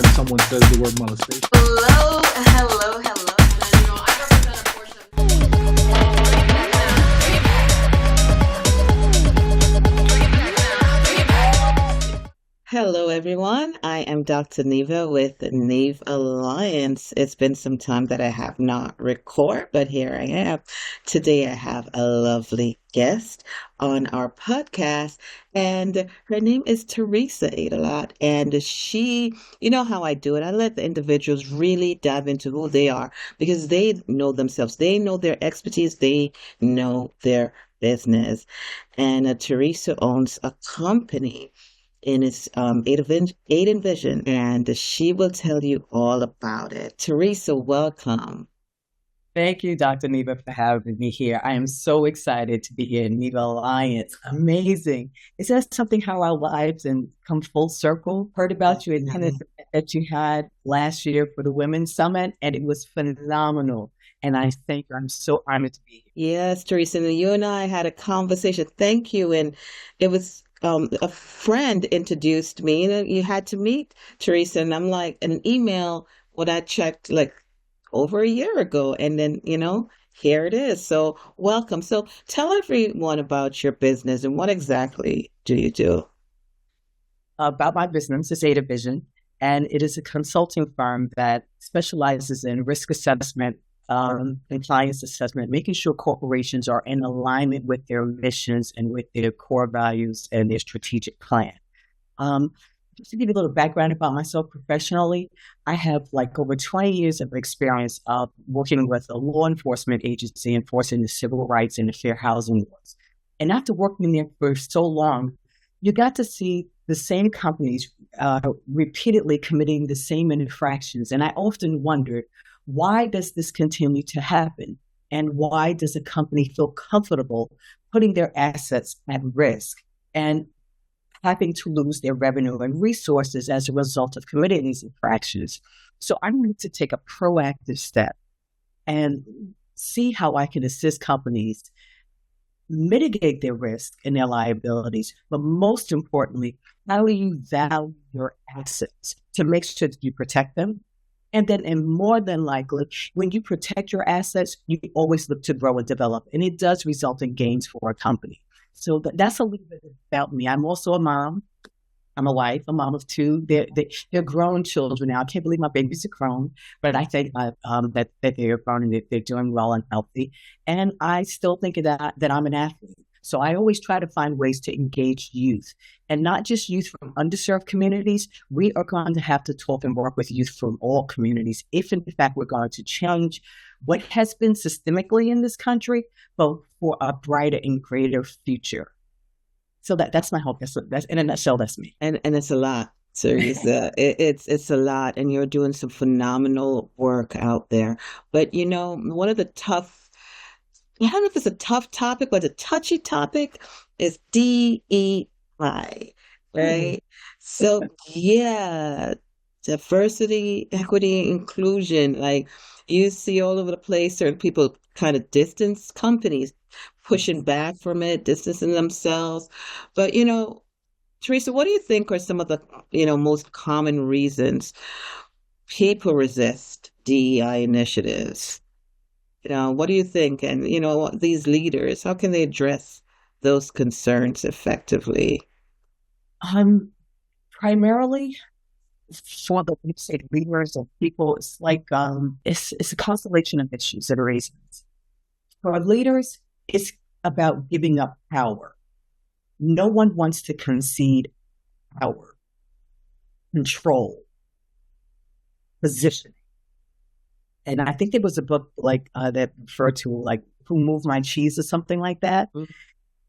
time someone says the word molestation. Hello, hello, hello. And, I represent a portion of Hello, everyone. I am Dr. Neva with Nevalliance. It's been some time that I have not recorded, but here I am. Today, I have a lovely guest on our podcast, and her name is Theresa Aydelott. And she, you know how I do it. I let the individuals really dive into who they are because they know themselves. They know their expertise. They know their business. And Theresa owns a company in its AydenVision, and she will tell you all about it. Theresa, welcome. Thank you, Dr. Neva, for having me here. I am so excited to be here in Nevalliance. Amazing. It says something how our lives and come full circle. Heard about you at tennis that you had last year for the Women's Summit, and it was phenomenal. And I think I'm so honored to be here. Yes, Theresa, and you and I had a conversation. Thank you. And it was a friend introduced me, and you had to meet Theresa. And I'm like, in an email, what I checked like over a year ago. And then, here it is. So welcome. So tell everyone about your business and what exactly do you do? About my business is AydenVision, and it is a consulting firm that specializes in risk assessment, compliance assessment, making sure corporations are in alignment with their missions and with their core values and their strategic plan. Just to give you a little background about myself professionally, I have like over 20 years of experience of working with a law enforcement agency enforcing the civil rights and the fair housing laws. And after working there for so long, you got to see the same companies repeatedly committing the same infractions. And I often wondered, why does this continue to happen? And why does a company feel comfortable putting their assets at risk and having to lose their revenue and resources as a result of committing these infractions? So I wanted to take a proactive step and see how I can assist companies mitigate their risk and their liabilities, but most importantly, how do you value your assets to make sure that you protect them? And then, and more than likely, when you protect your assets, you always look to grow and develop. And it does result in gains for a company. So that's a little bit about me. I'm also a mom. I'm a wife, a mom of two. They're grown children now. I can't believe my babies are grown, but I think that they're grown and they're doing well and healthy. And I still think that I'm an athlete. So I always try to find ways to engage youth, and not just youth from underserved communities. We are going to have to talk and work with youth from all communities if, in fact, we're going to change what has been systemically in this country, but for a brighter and greater future. So that's my hope. That's in a nutshell. That's me. And it's a lot, Theresa. It's a lot, and you're doing some phenomenal work out there. But one of the I don't know if it's a tough topic, but a touchy topic is DEI, right? So, yeah, diversity, equity, inclusion. Like you see all over the place, certain people kind of distance companies, pushing back from it, distancing themselves. But, Theresa, what do you think are some of the, most common reasons people resist DEI initiatives? What do you think? And, these leaders, how can they address those concerns effectively? Primarily for the leaders and people, it's like, it's a constellation of issues and reasons. For leaders, it's about giving up power. No one wants to concede power, control, positioning. And I think there was a book that referred to like Who Moved My Cheese or something like that. Mm-hmm.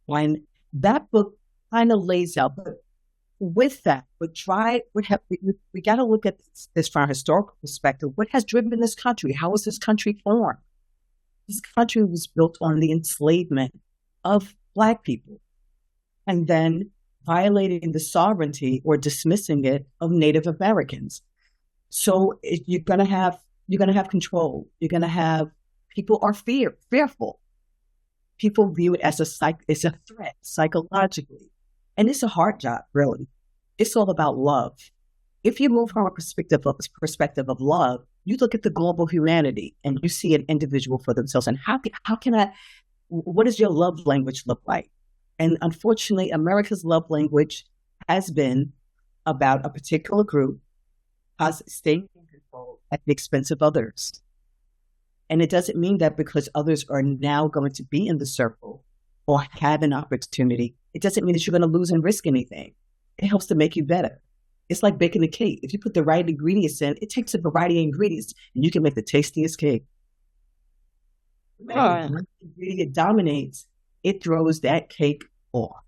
When that book kind of lays out, but with that, we got to look at this from a historical perspective. What has driven this country? How was this country formed? This country was built on the enslavement of Black people, and then violating the sovereignty or dismissing it of Native Americans. So you're going to have control. You're going to have people are fearful. People view it as a threat psychologically. And it's a hard job, really. It's all about love. If you move from a perspective of love, you look at the global humanity and you see an individual for themselves. And what does your love language look like? And unfortunately, America's love language has been about a particular group us staying in control at the expense of others. And it doesn't mean that because others are now going to be in the circle or have an opportunity, it doesn't mean that you're going to lose and risk anything. It helps to make you better. It's like baking a cake. If you put the right ingredients in, it takes a variety of ingredients and you can make the tastiest cake. When one ingredient dominates, it throws that cake off.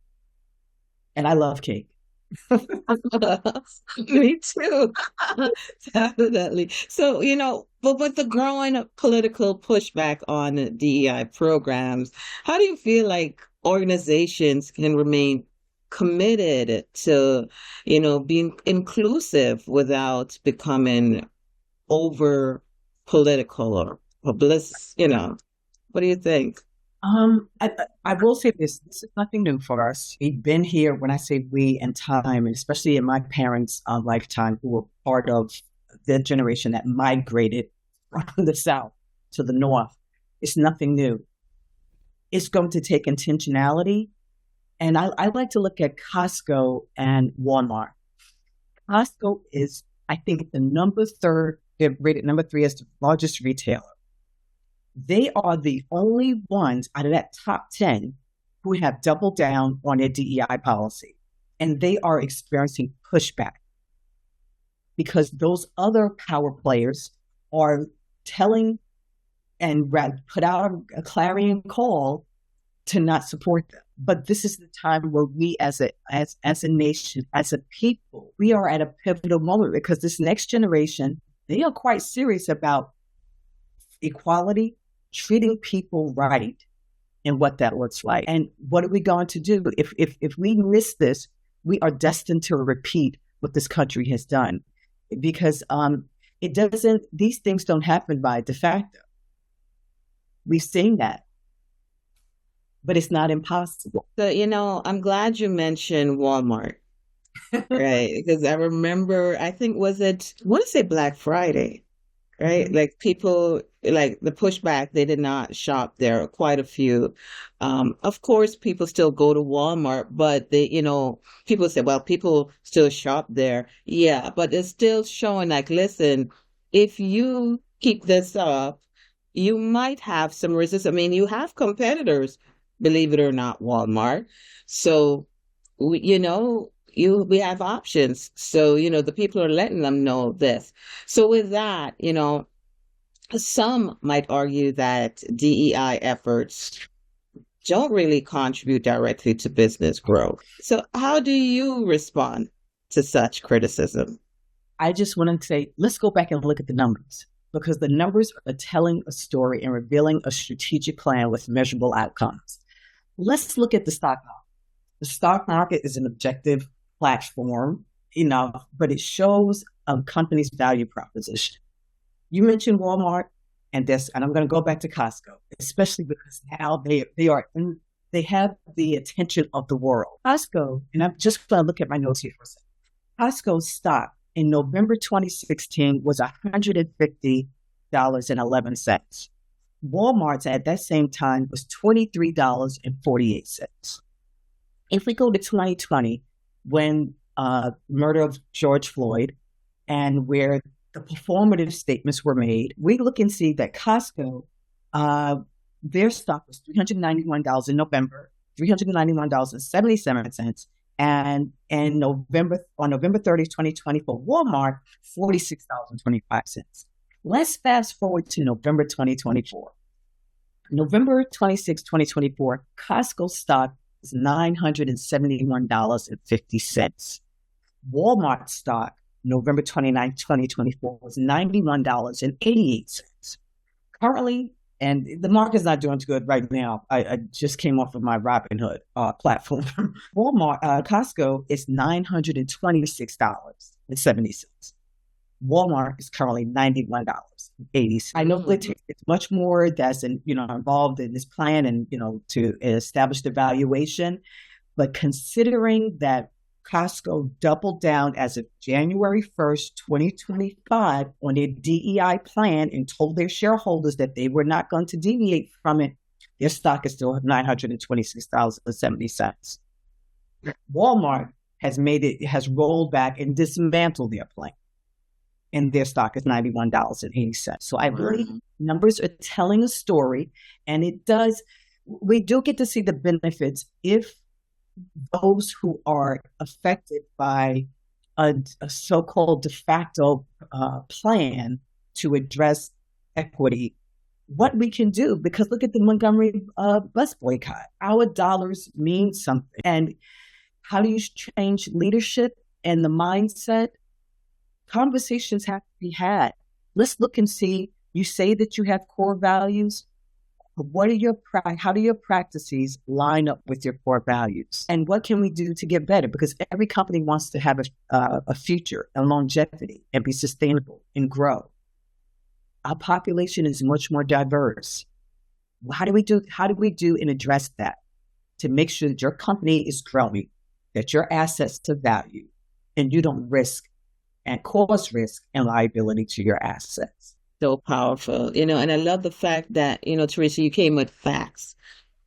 And I love cake. Me too. Definitely. So, but with the growing political pushback on the DEI programs, how do you feel like organizations can remain committed to, being inclusive without becoming over political or publicist, What do you think? I will say this is nothing new for us. We've been here, when I say we, in time, and especially in my parents' lifetime, who were part of the generation that migrated from the South to the North. It's nothing new. It's going to take intentionality. And I like to look at Costco and Walmart. Costco is, I think, they're rated number 3 as the largest retailer. They are the only ones out of that top 10 who have doubled down on their DEI policy. And they are experiencing pushback because those other power players are telling and put out a clarion call to not support them. But this is the time where we as a nation, as a people, we are at a pivotal moment because this next generation, they are quite serious about equality, treating people right, and what that looks like. And what are we going to do? If we miss this, we are destined to repeat what this country has done. Because these things don't happen by de facto. We've seen that. But it's not impossible. So, I'm glad you mentioned Walmart, right? Because I remember, I want to say Black Friday, right? Mm-hmm. Like people, like the pushback, they did not shop there, quite a few. Of course, people still go to Walmart, but people say, well, people still shop there. Yeah, but it's still showing like, listen, if you keep this up, you might have some resistance. I mean, you have competitors, believe it or not, Walmart. So, we have options. So, the people are letting them know this. So with that, some might argue that DEI efforts don't really contribute directly to business growth. So how do you respond to such criticism? I just want to say, let's go back and look at the numbers, because the numbers are telling a story and revealing a strategic plan with measurable outcomes. Let's look at the stock market. The stock market is an objective platform, but it shows a company's value proposition. You mentioned Walmart, and I'm going to go back to Costco, especially because now they have the attention of the world. Costco, and I'm just going to look at my notes here for a second. Costco's stock in November 2016 was $150.11. Walmart's at that same time was $23.48. If we go to 2020, when murder of George Floyd, and where the performative statements were made, we look and see that Costco, their stock was $391 in November, $391.77, and on November 30th, 2020 for Walmart, $46.25. Let's fast forward to November 2024. November 26, 2024, Costco stock is $971.50. Walmart stock, November 29, 2024, was $91.88. Currently, and the market's not doing too good right now. I just came off of my Robinhood platform. Costco is $926.70. Walmart is currently $91.80. I know it's much more that's involved in this plan and to establish the valuation, but considering that Costco doubled down as of January 1st, 2025 on their DEI plan and told their shareholders that they were not going to deviate from it. Their stock is still $926.70. Walmart has rolled back and dismantled their plan, and their stock is $91.80. So I believe numbers are telling a story, and we do get to see the benefits if those who are affected by a so-called de facto plan to address equity, what we can do. Because look at the Montgomery bus boycott. Our dollars mean something. And how do you change leadership and the mindset? Conversations have to be had. Let's look and see. You say that you have core values. How do your practices line up with your core values? And what can we do to get better? Because every company wants to have a future, a longevity, and be sustainable and grow. Our population is much more diverse. How do we do and address that to make sure that your company is growing, that your assets to value, and you don't risk and cause risk and liability to your assets? So powerful, and I love the fact that, Theresa, you came with facts,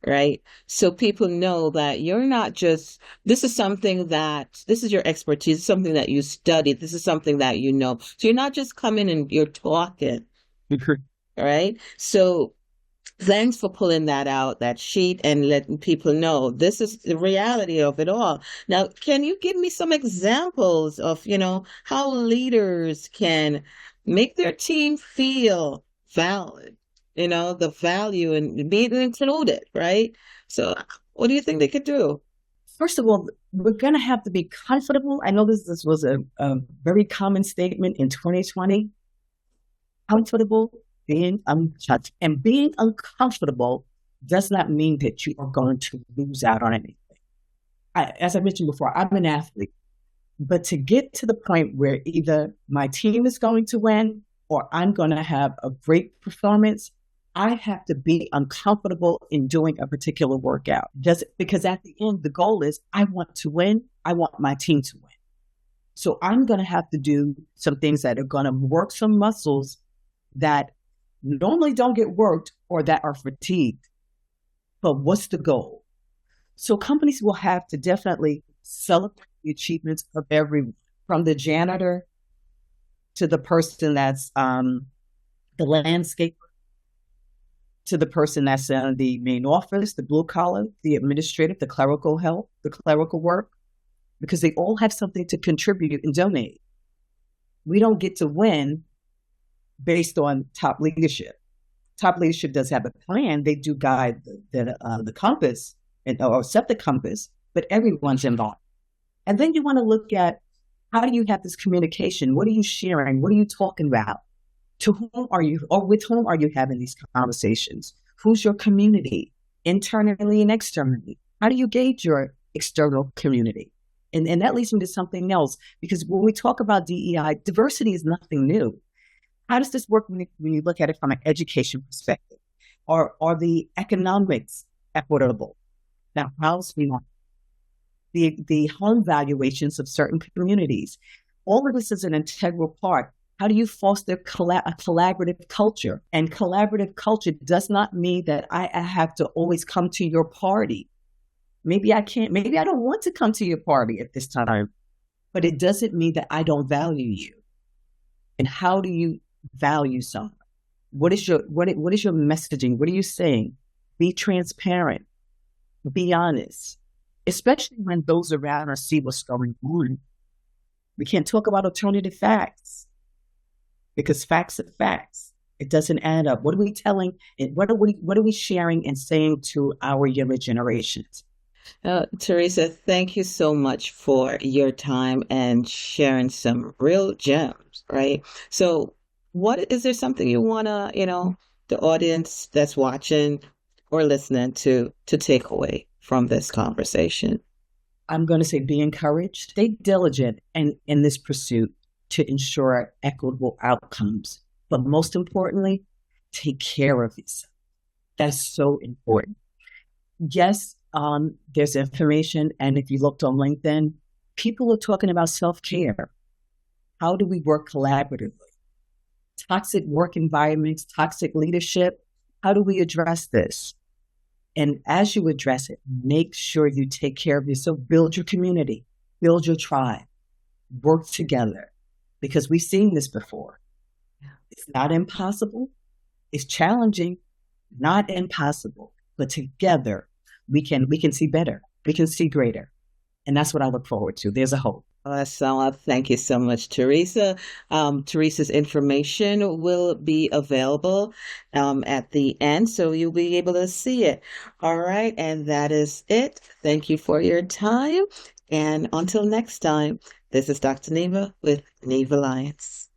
right? So people know that you're not just, this is your expertise, something that you studied. This is something that you know. So you're not just coming and you're talking, right? So thanks for pulling that sheet and letting people know this is the reality of it all. Now, can you give me some examples of, how leaders can make their team feel valid, the value and being included, right? So what do you think they could do? First of all, we're going to have to be comfortable. I know this was a very common statement in 2020. Comfortable, being untouched. And being uncomfortable does not mean that you are going to lose out on anything. As I mentioned before, I'm an athlete. But to get to the point where either my team is going to win or I'm going to have a great performance, I have to be uncomfortable in doing a particular workout. Just because at the end, the goal is I want to win. I want my team to win. So I'm going to have to do some things that are going to work some muscles that normally don't get worked or that are fatigued. But what's the goal? So companies will have to definitely celebrate the achievements of everyone, from the janitor to the person that's the landscaper, to the person that's in the main office, the blue collar, the administrative, the clerical help, the clerical work, because they all have something to contribute and donate. We don't get to win based on top leadership. Top leadership does have a plan. They do guide the compass or set the compass, but everyone's involved. And then you want to look at, how do you have this communication? What are you sharing? What are you talking about? To whom are you, or with whom are you having these conversations? Who's your community, internally and externally? How do you gauge your external community? And that leads me to something else, because when we talk about DEI, diversity is nothing new. How does this work when you look at it from an education perspective? Are the economics equitable? Now, how's the home valuations of certain communities? All of this is an integral part. How do you foster a collaborative culture? And collaborative culture does not mean that I have to always come to your party. Maybe I can't. Maybe I don't want to come to your party at this time. But it doesn't mean that I don't value you. And how do you value someone? What is your messaging? What are you saying? Be transparent. Be honest. Especially when those around us see what's going on. We can't talk about alternative facts, because facts are facts. It doesn't add up. What are we telling? What are we sharing and saying to our younger generations? Theresa, thank you so much for your time and sharing some real gems, right? So is there something you want to, the audience that's watching or listening to take away from this conversation? I'm going to say be encouraged, stay diligent in this pursuit to ensure equitable outcomes. But most importantly, take care of yourself. That's so important. Yes, there's information. And if you looked on LinkedIn, People are talking about self-care. How do we work collaboratively? Toxic work environments, toxic leadership. How do we address this? And as you address it, make sure you take care of yourself. Build your community, build your tribe, work together, because we've seen this before. It's not impossible. It's challenging, not impossible, but together we can see better. We can see greater. And that's what I look forward to. There's a hope. Awesome. Thank you so much, Theresa. Theresa's information will be available at the end, so you'll be able to see it. All right, and that is it. Thank you for your time. And until next time, this is Dr. Neva with Nevalliance.